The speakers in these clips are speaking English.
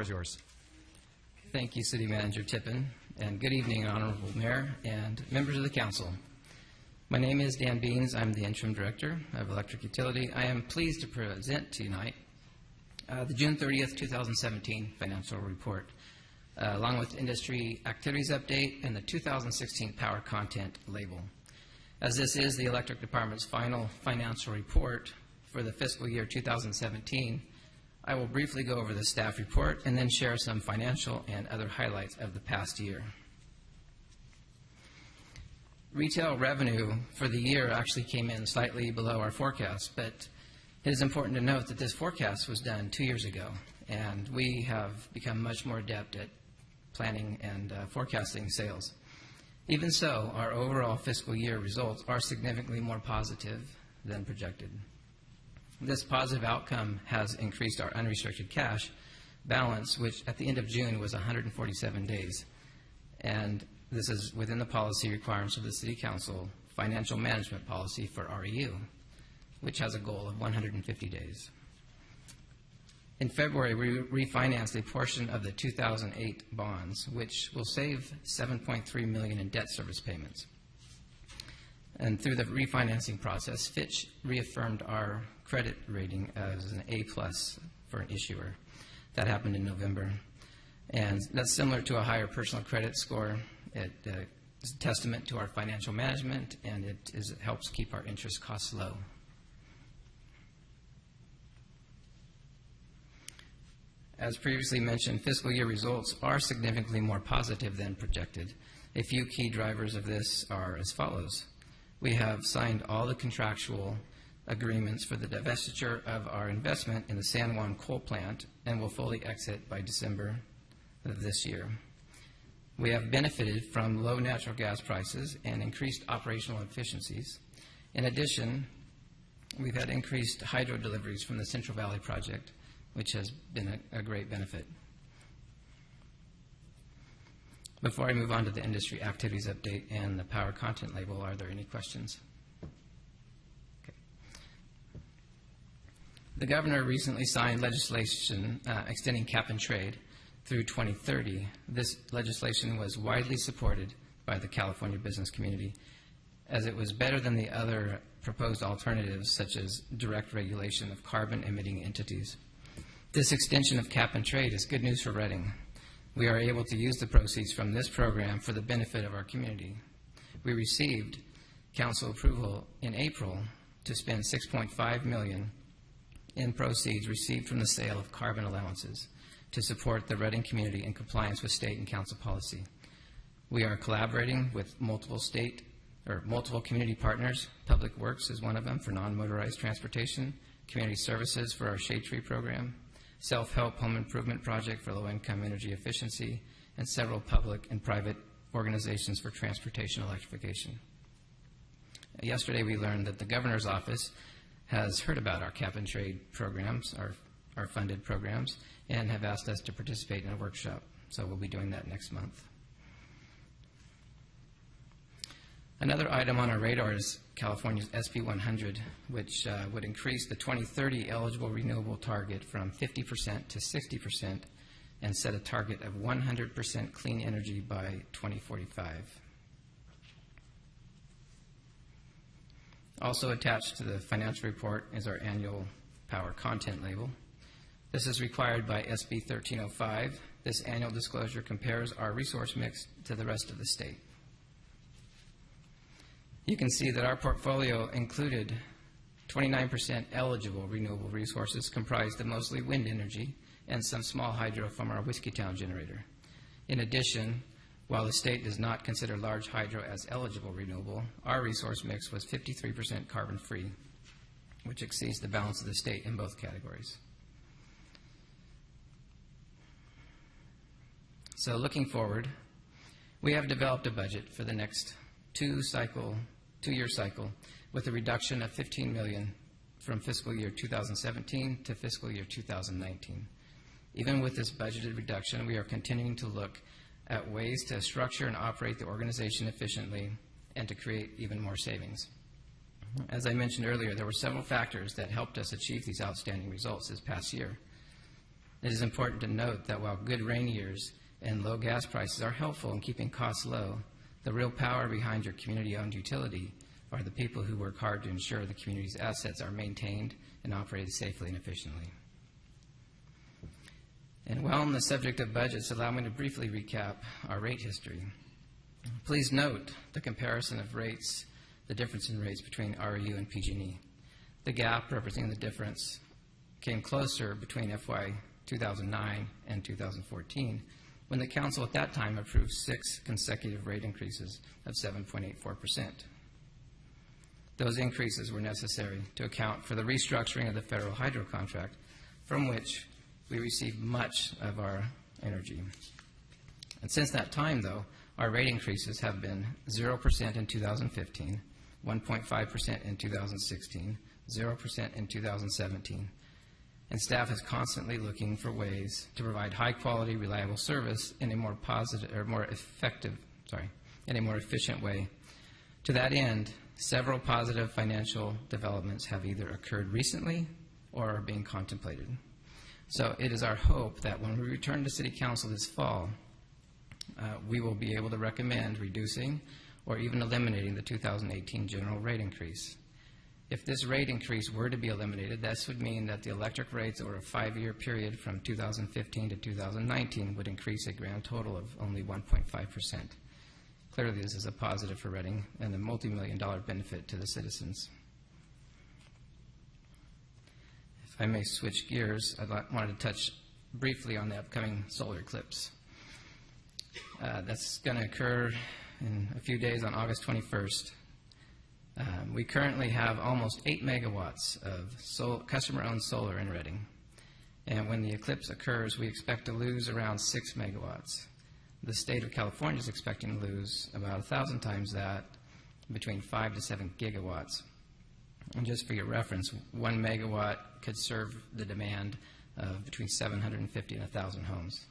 is yours. Thank you, City Manager Tippin, and good evening, Honorable Mayor and members of the Council. My name is Dan Beans. I'm the Interim Director of Electric Utility. I am pleased to present tonight the June 30th, 2017 financial report, along with industry activities update and the 2016 power content label. As this is the Electric Department's final financial report for the fiscal year 2017, I will briefly go over the staff report and then share some financial and other highlights of the past year. Retail revenue for the year actually came in slightly below our forecast, but it is important to note that this forecast was done 2 years ago, and we have become much more adept at planning and forecasting sales. Even so, our overall fiscal year results are significantly more positive than projected. This positive outcome has increased our unrestricted cash balance, which at the end of June was 147 days. And this is within the policy requirements of the City Council financial management policy for REU, which has a goal of 150 days. In February, we refinanced a portion of the 2008 bonds, which will save $7.3 million in debt service payments. And through the refinancing process, Fitch reaffirmed our credit rating as an A+ for an issuer. That happened in November. And that's similar to a higher personal credit score. It is a testament to our financial management, and it helps keep our interest costs low. As previously mentioned, fiscal year results are significantly more positive than projected. A few key drivers of this are as follows. We have signed all the contractual agreements for the divestiture of our investment in the San Juan coal plant and will fully exit by December of this year. We have benefited from low natural gas prices and increased operational efficiencies. In addition, we've had increased hydro deliveries from the Central Valley project, which has been a great benefit. Before I move on to the industry activities update and the power content label, are there any questions? Okay. The Governor recently signed legislation extending cap and trade through 2030. This legislation was widely supported by the California business community, as it was better than the other proposed alternatives, such as direct regulation of carbon-emitting entities. This extension of cap and trade is good news for Reading. We are able to use the proceeds from this program for the benefit of our community. We received council approval in April to spend $6.5 million in proceeds received from the sale of carbon allowances to support the Reading community in compliance with state and council policy. We are collaborating with multiple community partners. Public Works is one of them for non-motorized transportation, community services for our shade tree program, self-help home improvement project for low-income energy efficiency, and several public and private organizations for transportation electrification. Yesterday we learned that the Governor's office has heard about our cap and trade programs, our funded programs, and have asked us to participate in a workshop. So we'll be doing that next month. Another item on our radar is California's SB 100, which would increase the 2030 eligible renewable target from 50% to 60% and set a target of 100% clean energy by 2045. Also attached to the financial report is our annual power content label. This is required by SB 1305. This annual disclosure compares our resource mix to the rest of the state. You can see that our portfolio included 29% eligible renewable resources comprised of mostly wind energy and some small hydro from our Whiskeytown generator. In addition, while the state does not consider large hydro as eligible renewable, our resource mix was 53% carbon-free, which exceeds the balance of the state in both categories. So looking forward, we have developed a budget for the next two-year cycle with a reduction of $15 million from fiscal year 2017 to fiscal year 2019. Even with this budgeted reduction, we are continuing to look at ways to structure and operate the organization efficiently and to create even more savings. As I mentioned earlier, there were several factors that helped us achieve these outstanding results this past year. It is important to note that while good rain years and low gas prices are helpful in keeping costs low, the real power behind your community-owned utility are the people who work hard to ensure the community's assets are maintained and operated safely and efficiently. And while on the subject of budgets, allow me to briefly recap our rate history. Please note the comparison of rates, the difference in rates between REU and PG&E. The gap representing the difference came closer between FY 2009 and 2014, when the Council at that time approved 6 consecutive rate increases of 7.84%. Those increases were necessary to account for the restructuring of the federal hydro contract, from which we received much of our energy. And since that time, though, our rate increases have been 0% in 2015, 1.5% in 2016, 0% in 2017, and staff is constantly looking for ways to provide high-quality, reliable service in a more positive or more effective, in a more efficient way. To that end, several positive financial developments have either occurred recently or are being contemplated. So it is our hope that when we return to City Council this fall, we will be able to recommend reducing or even eliminating the 2018 general rate increase. If this rate increase were to be eliminated, this would mean that the electric rates over a 5-year period from 2015 to 2019 would increase a grand total of only 1.5%. Clearly, this is a positive for Reading and a multi-million-dollar benefit to the citizens. If I may switch gears, I wanted to touch briefly on the upcoming solar eclipse. That's going to occur in a few days on August 21st. We currently have almost 8 megawatts of customer-owned solar in Reading. And when the eclipse occurs, we expect to lose around 6 megawatts. The state of California is expecting to lose about 1,000 times that, between 5 to 7 gigawatts. And just for your reference, 1 megawatt could serve the demand of between 750 and 1,000 homes.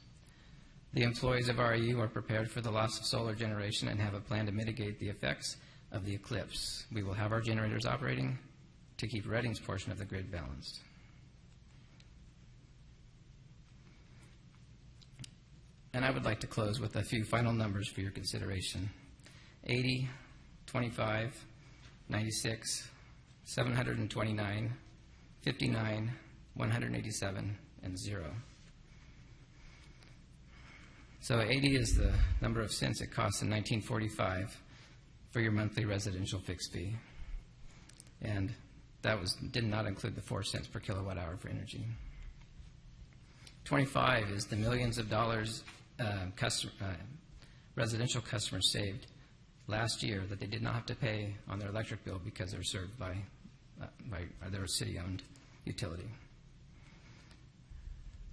The employees of REU are prepared for the loss of solar generation and have a plan to mitigate the effects of the eclipse. We will have our generators operating to keep Reading's portion of the grid balanced. And I would like to close with a few final numbers for your consideration. 80, 25, 96, 729, 59, 187, and 0. So 80 is the number of cents it cost in 1945 for your monthly residential fixed fee. And that did not include the 4 cents per kilowatt hour for energy. 25 is the millions of dollars residential customers saved last year that they did not have to pay on their electric bill because they're served by their city-owned utility.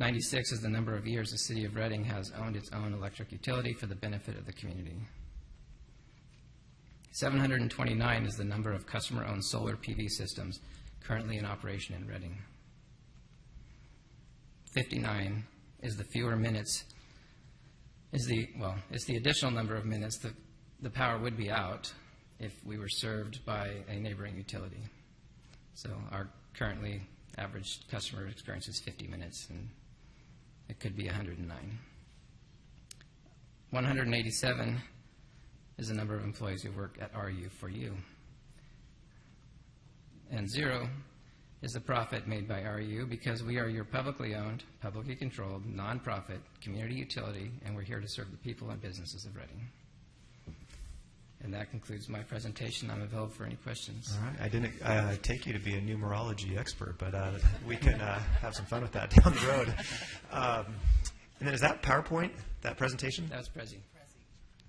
96 is the number of years the City of Reading has owned its own electric utility for the benefit of the community. 729 is the number of customer-owned solar PV systems currently in operation in Reading. 59 is the fewer minutes, it's the additional number of minutes that the power would be out if we were served by a neighboring utility. So our currently average customer experience is 50 minutes, and it could be 109. 187 is the number of employees who work at REU for you. And 0 is the profit made by REU because we are your publicly owned, publicly controlled, nonprofit community utility, and we're here to serve the people and businesses of Reading. And that concludes my presentation. I'm available for any questions. All right. I didn't take you to be a numerology expert, but we can have some fun with that down the road. And then is that PowerPoint, that presentation? That was Prezi.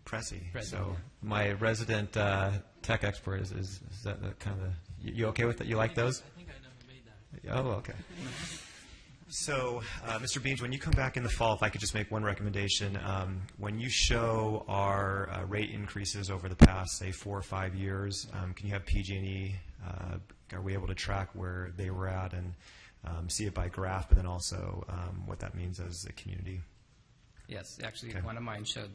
Prezi. So my resident tech expert, is that the kind of you okay with it? You like those? I think I never made that. Oh, okay. So, Mr. Beans, when you come back in the fall, if I could just make one recommendation, when you show our rate increases over the past, say, 4 or 5 years, can you have PG&E, are we able to track where they were at and see it by graph, but then also what that means as a community? Yes, actually, Okay. one of mine showed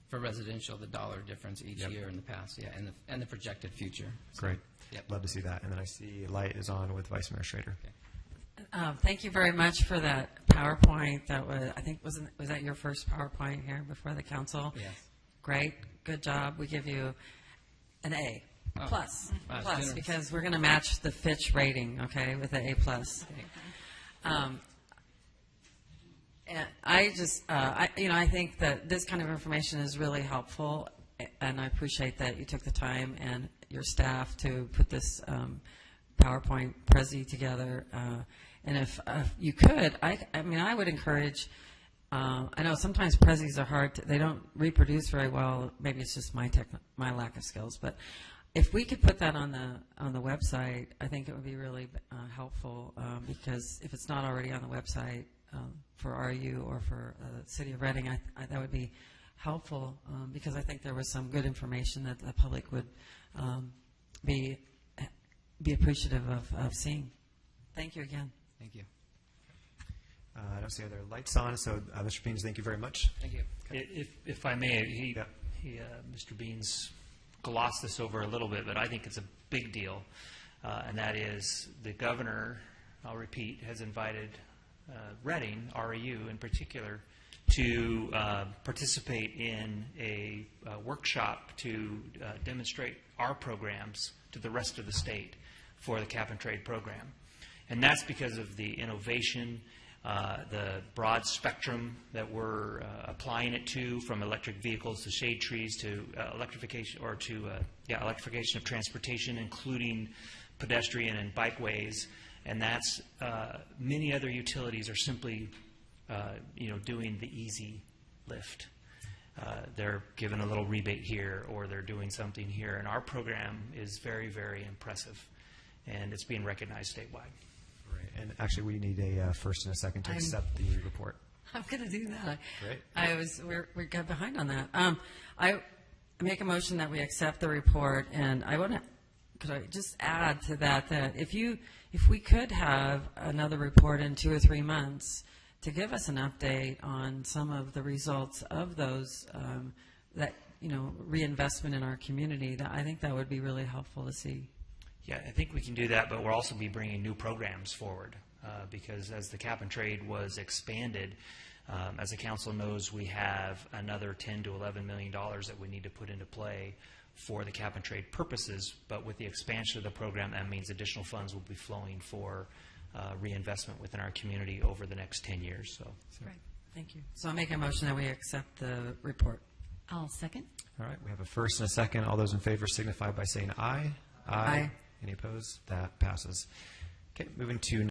for residential, the dollar difference each year in the past, and the projected future. So, Great. Yep. Love to see that. And then I see light is on with Vice Mayor Schrader. Okay. Thank you very much for that PowerPoint. That was, I think, was that your first PowerPoint here before the council? Yes. Great, good job. We give you an A Oh. plus, Wow, plus, generous. because we're going to match the Fitch rating, okay, with an A plus. And I just, I think that this kind of information is really helpful, and I appreciate that you took the time and your staff to put this PowerPoint Prezi together. And if you could, I would encourage. I know sometimes Prezis are hard; they don't reproduce very well. Maybe it's just my lack of skills, but if we could put that on the website, I think it would be really helpful, because if it's not already on the website for REU or for the City of Reading, that would be helpful, because I think there was some good information that the public would be appreciative of seeing. Thank you again. Thank you. I don't see other lights on, so Mr. Beans, thank you very much. Thank you. If I may, Mr. Beans glossed this over a little bit, but I think it's a big deal, and that is the governor, I'll repeat, has invited Reading, REU in particular, to participate in a workshop to demonstrate our programs to the rest of the state for the cap and trade program. And that's because of the innovation, the broad spectrum that we're applying it to, from electric vehicles to shade trees to electrification, or to electrification of transportation, including pedestrian and bikeways. And that's many other utilities are simply doing the easy lift. They're given a little rebate here, or they're doing something here, and our program is very, very impressive, and it's being recognized statewide. Right. And actually, we need a first and a second to accept the report. I'm going to do that. Great. We got behind on that. I make a motion that we accept the report, and I want to. Could I just add to that if we could have another report in 2 or 3 months to give us an update on some of the results of those reinvestment in our community, I think that would be really helpful to see. Yeah, I think we can do that, but we'll also be bringing new programs forward, because as the cap and trade was expanded, as the council knows, we have another $10 to $11 million that we need to put into play for the cap and trade purposes. But with the expansion of the program, that means additional funds will be flowing for reinvestment within our community over the next 10 years. So. Right. Thank you. So I'll make a motion that we accept the report. I'll second. All right. We have a first and a second. All those in favor signify by saying aye. Aye. Any opposed? That passes. Okay. Moving to